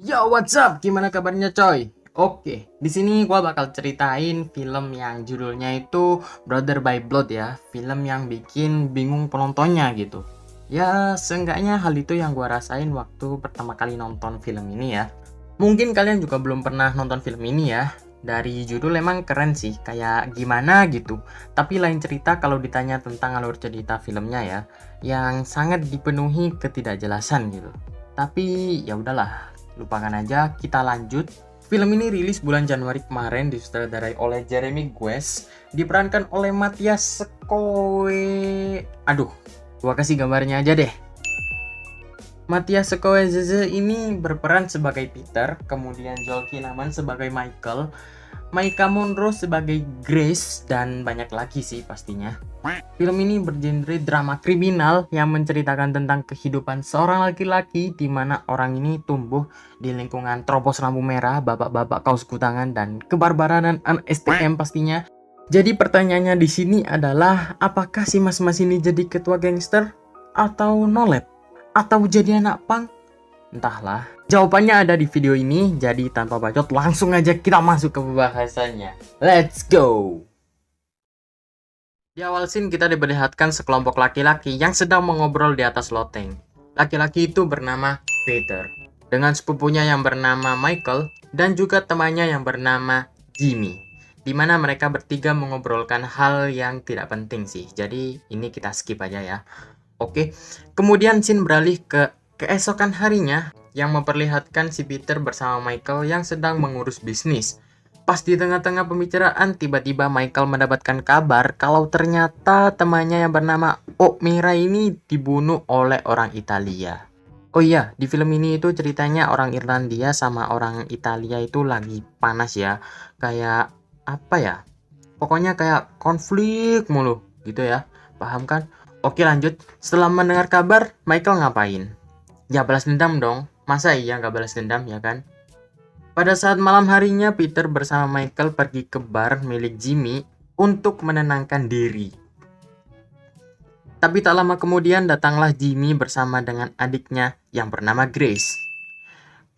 Yo, what's up? Gimana kabarnya, coy? Oke, di sini gua bakal ceritain film yang judulnya itu Brother by Blood ya. Film yang bikin bingung penontonnya gitu. Ya, seenggaknya hal itu yang gua rasain waktu pertama kali nonton film ini ya. Mungkin kalian juga belum pernah nonton film ini ya. Dari judul emang keren sih, kayak gimana gitu. Tapi lain cerita kalau ditanya tentang alur cerita filmnya ya, yang sangat dipenuhi ketidakjelasan gitu. Tapi ya udahlah, lupakan aja, kita lanjut. Film ini rilis bulan Januari kemarin, disutradarai oleh Jeremy Guest, diperankan oleh Matthias Sekoe. Aduh, gua kasih gambarnya aja deh. Matthias Sekoe ini berperan sebagai Peter, kemudian Joel Kinnaman sebagai Michael, Maika Monroe sebagai Grace, dan banyak lagi sih pastinya. Film ini bergenre drama kriminal yang menceritakan tentang kehidupan seorang laki-laki di mana orang ini tumbuh di lingkungan terobos lampu merah, bapak-bapak kaos kutangan, dan kebarbaran anak STM pastinya. Jadi pertanyaannya di sini adalah, apakah si mas-mas ini jadi ketua gangster atau nolep atau jadi anak pang? Entahlah. Jawabannya ada di video ini, jadi tanpa bacot langsung aja kita masuk ke pembahasannya. Let's go! Di awal scene kita diperlihatkan sekelompok laki-laki yang sedang mengobrol di atas loteng. Laki-laki itu bernama Peter, dengan sepupunya yang bernama Michael, dan juga temannya yang bernama Jimmy. Di mana mereka bertiga mengobrolkan hal yang tidak penting sih, jadi ini kita skip aja ya. Oke, kemudian scene beralih ke keesokan harinya yang memperlihatkan si Peter bersama Michael yang sedang mengurus bisnis. Pas di tengah-tengah pembicaraan, tiba-tiba Michael mendapatkan kabar kalau ternyata temannya yang bernama O'Meara ini dibunuh oleh orang Italia. Oh iya, di film ini itu ceritanya orang Irlandia sama orang Italia itu lagi panas ya. Kayak apa ya? Pokoknya kayak konflik mulu gitu ya. Paham kan? Oke, lanjut. Setelah mendengar kabar, Michael ngapain? Ya balas dendam dong. Masa iya nggak balas dendam ya kan? Pada saat malam harinya, Peter bersama Michael pergi ke bar milik Jimmy untuk menenangkan diri. Tapi tak lama kemudian datanglah Jimmy bersama dengan adiknya yang bernama Grace.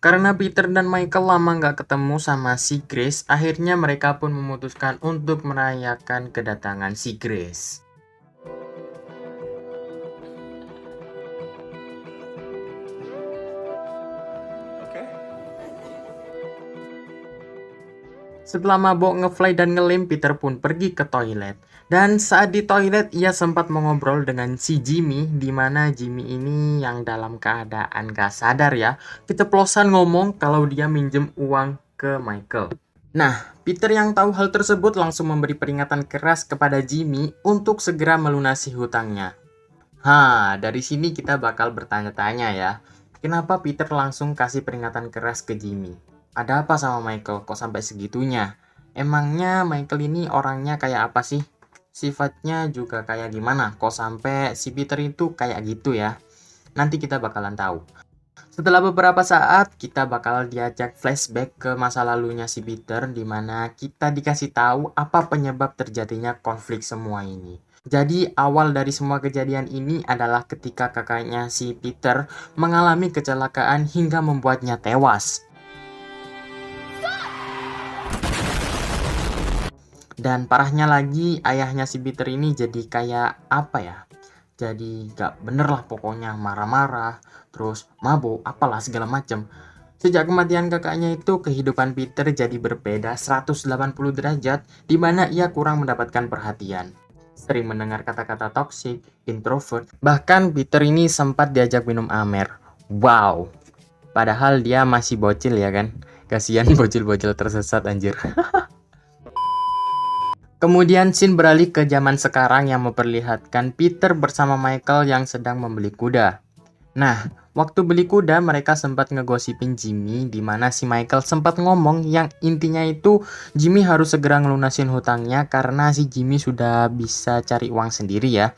Karena Peter dan Michael lama nggak ketemu sama si Grace, akhirnya mereka pun memutuskan untuk merayakan kedatangan si Grace. Setelah mabok ngefly dan ngelim, Peter pun pergi ke toilet. Dan saat di toilet, ia sempat mengobrol dengan si Jimmy, di mana Jimmy ini yang dalam keadaan gak sadar ya, keceplosan ngomong kalau dia minjem uang ke Michael. Nah, Peter yang tahu hal tersebut langsung memberi peringatan keras kepada Jimmy untuk segera melunasi hutangnya. Dari sini kita bakal bertanya-tanya ya, kenapa Peter langsung kasih peringatan keras ke Jimmy? Ada apa sama Michael kok sampai segitunya? Emangnya Michael ini orangnya kayak apa sih? Sifatnya juga kayak gimana? Kok sampai si Peter itu kayak gitu ya? Nanti kita bakalan tahu. Setelah beberapa saat, kita bakal diajak flashback ke masa lalunya si Peter, di mana kita dikasih tahu apa penyebab terjadinya konflik semua ini. Jadi awal dari semua kejadian ini adalah ketika kakaknya si Peter mengalami kecelakaan hingga membuatnya tewas. Dan parahnya lagi, ayahnya si Peter ini jadi kayak apa ya? Jadi gak bener lah pokoknya, marah-marah, terus mabuk, apalah segala macem. Sejak kematian kakaknya itu, kehidupan Peter jadi berbeda 180 derajat, di mana ia kurang mendapatkan perhatian. Sering mendengar kata-kata toksik, introvert, bahkan Peter ini sempat diajak minum amer. Wow, padahal dia masih bocil ya kan? Kasihan bocil-bocil tersesat anjir. Kemudian scene beralih ke zaman sekarang yang memperlihatkan Peter bersama Michael yang sedang membeli kuda. Nah, waktu beli kuda mereka sempat ngegosipin Jimmy, di mana si Michael sempat ngomong yang intinya itu Jimmy harus segera ngelunasin hutangnya karena si Jimmy sudah bisa cari uang sendiri ya.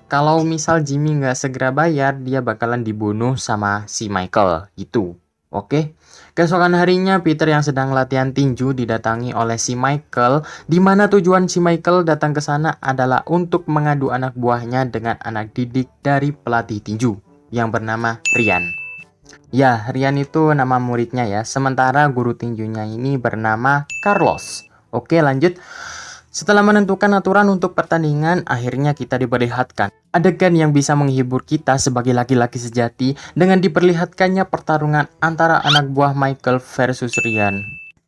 Kalau misal Jimmy nggak segera bayar, dia bakalan dibunuh sama si Michael gitu. Oke. Keesokan harinya, Peter yang sedang latihan tinju didatangi oleh si Michael, di mana tujuan si Michael datang ke sana adalah untuk mengadu anak buahnya dengan anak didik dari pelatih tinju yang bernama Ryan. Ya, Rian itu nama muridnya ya, sementara guru tinjunya ini bernama Carlos. Oke, lanjut. Setelah menentukan aturan untuk pertandingan, akhirnya kita diperlihatkan adegan yang bisa menghibur kita sebagai laki-laki sejati dengan diperlihatkannya pertarungan antara anak buah Michael versus Rian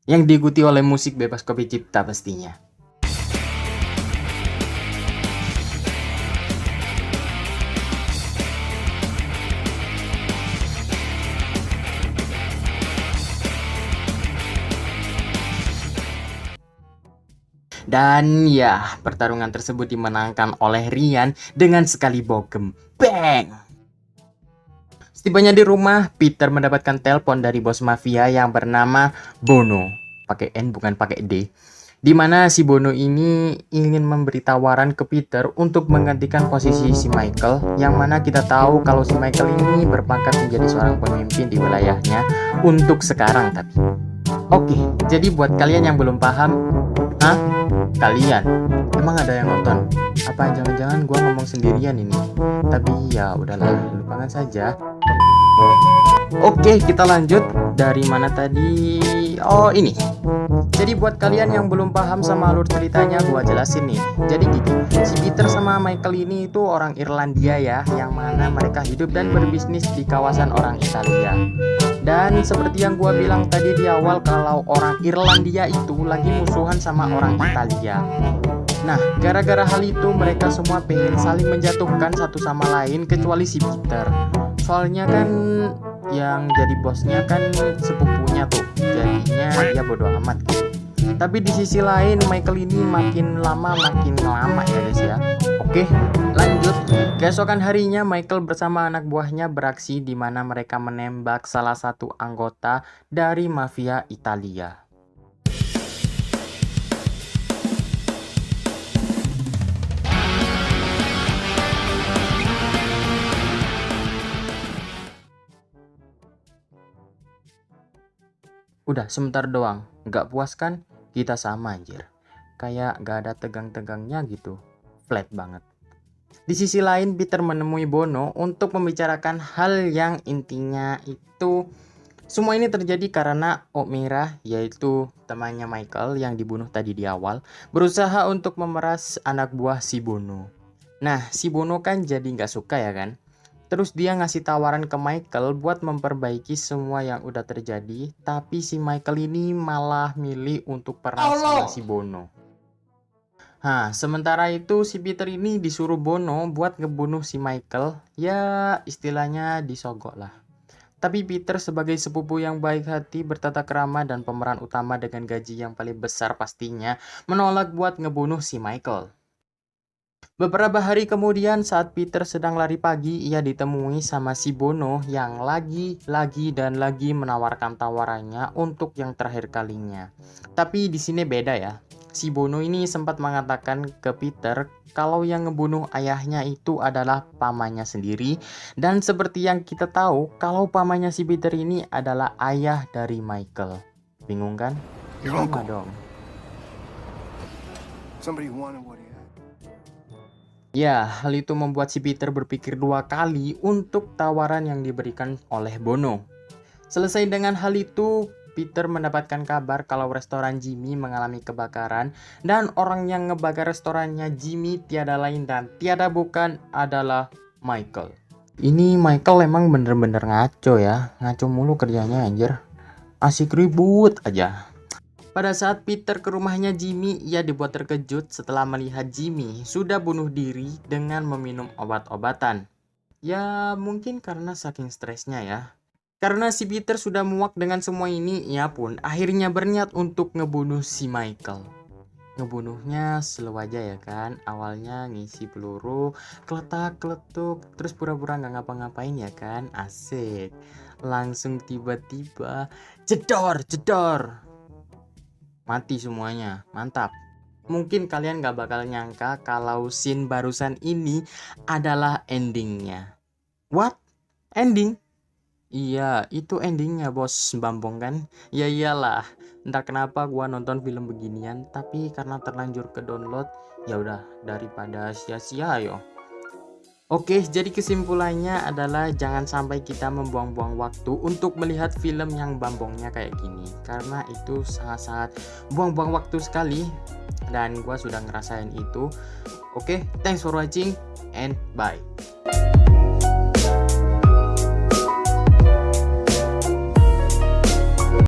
yang diikuti oleh musik bebas kopi cipta pastinya. Dan ya, pertarungan tersebut dimenangkan oleh Rian dengan sekali bogem. Bang! Setibanya di rumah, Peter mendapatkan telepon dari bos mafia yang bernama Bono. Pakai N bukan pakai D. Di mana si Bono ini ingin memberi tawaran ke Peter untuk menggantikan posisi si Michael, yang mana kita tahu kalau si Michael ini berpangkat menjadi seorang pemimpin di wilayahnya untuk sekarang tapi. Oke, jadi buat kalian yang belum paham, hah? Kalian? Emang ada yang nonton? Apa jangan-jangan gua ngomong sendirian ini? Tapi ya udahlah, lupakan saja. Oke, kita lanjut. Dari mana tadi? Oh, ini. Jadi buat kalian yang belum paham sama alur ceritanya, gua jelasin nih. Jadi gini, si Peter sama Michael ini itu orang Irlandia ya, yang mana mereka hidup dan berbisnis di kawasan orang Italia. Dan seperti yang gua bilang tadi di awal, kalau orang Irlandia itu lagi musuhan sama orang Italia. Nah, gara-gara hal itu mereka semua pengen saling menjatuhkan satu sama lain kecuali si Peter. Soalnya kan yang jadi bosnya kan sepupunya tuh, jadinya ya bodo amat gitu. Tapi di sisi lain Michael ini makin lama makin lama ya guys ya. Oke, lanjut. Keesokan harinya Michael bersama anak buahnya beraksi di mana mereka menembak salah satu anggota dari mafia Italia. Udah sebentar doang, nggak puas kan? Kita sama anjir. Kayak nggak ada tegang-tegangnya gitu. Flat banget. Di sisi lain, Peter menemui Bono untuk membicarakan hal yang intinya itu semua ini terjadi karena O'Meara, yaitu temannya Michael yang dibunuh tadi di awal, berusaha untuk memeras anak buah si Bono. Nah, si Bono kan jadi nggak suka ya kan? Terus dia ngasih tawaran ke Michael buat memperbaiki semua yang udah terjadi, tapi si Michael ini malah milih untuk perang sama si Bono. Nah, sementara itu si Peter ini disuruh Bono buat ngebunuh si Michael, ya istilahnya disogok lah. Tapi Peter sebagai sepupu yang baik hati, bertata krama dan pemeran utama dengan gaji yang paling besar pastinya, menolak buat ngebunuh si Michael. Beberapa hari kemudian saat Peter sedang lari pagi, ia ditemui sama si Bono yang lagi dan lagi menawarkan tawarannya untuk yang terakhir kalinya. Tapi di sini beda ya. Si Bono ini sempat mengatakan ke Peter kalau yang ngebunuh ayahnya itu adalah pamannya sendiri, dan seperti yang kita tahu kalau pamannya si Peter ini adalah ayah dari Michael. Bingung kan? Sama dong. Somebody who wanted what he had. Ya, hal itu membuat si Peter berpikir dua kali untuk tawaran yang diberikan oleh Bono. Selesai dengan hal itu, Peter mendapatkan kabar kalau restoran Jimmy mengalami kebakaran dan orang yang ngebakar restorannya Jimmy tiada lain dan tiada bukan adalah Michael. Ini Michael emang bener-bener ngaco ya, ngaco mulu kerjanya anjir. Asik ribut aja. Pada saat Peter ke rumahnya Jimmy, ia dibuat terkejut setelah melihat Jimmy sudah bunuh diri dengan meminum obat-obatan. Ya mungkin karena saking stresnya ya. Karena si Peter sudah muak dengan semua ini, ia pun akhirnya berniat untuk ngebunuh si Michael. Ngebunuhnya slow aja ya kan. Awalnya ngisi peluru, kletak-kletuk, terus pura-pura nggak ngapa-ngapain ya kan. Asik. Langsung tiba-tiba jedor. Mati semuanya, mantap. Mungkin kalian gak bakal nyangka kalau scene barusan ini adalah endingnya. What? Ending? Iya, itu endingnya bos Bambong kan? Ya iyalah, entah kenapa gua nonton film beginian, tapi karena terlanjur ke download, ya udah daripada sia-sia yo. Oke, jadi kesimpulannya adalah jangan sampai kita membuang-buang waktu untuk melihat film yang bambongnya kayak gini, karena itu sangat-sangat buang-buang waktu sekali dan gua sudah ngerasain itu. Oke, thanks for watching and bye.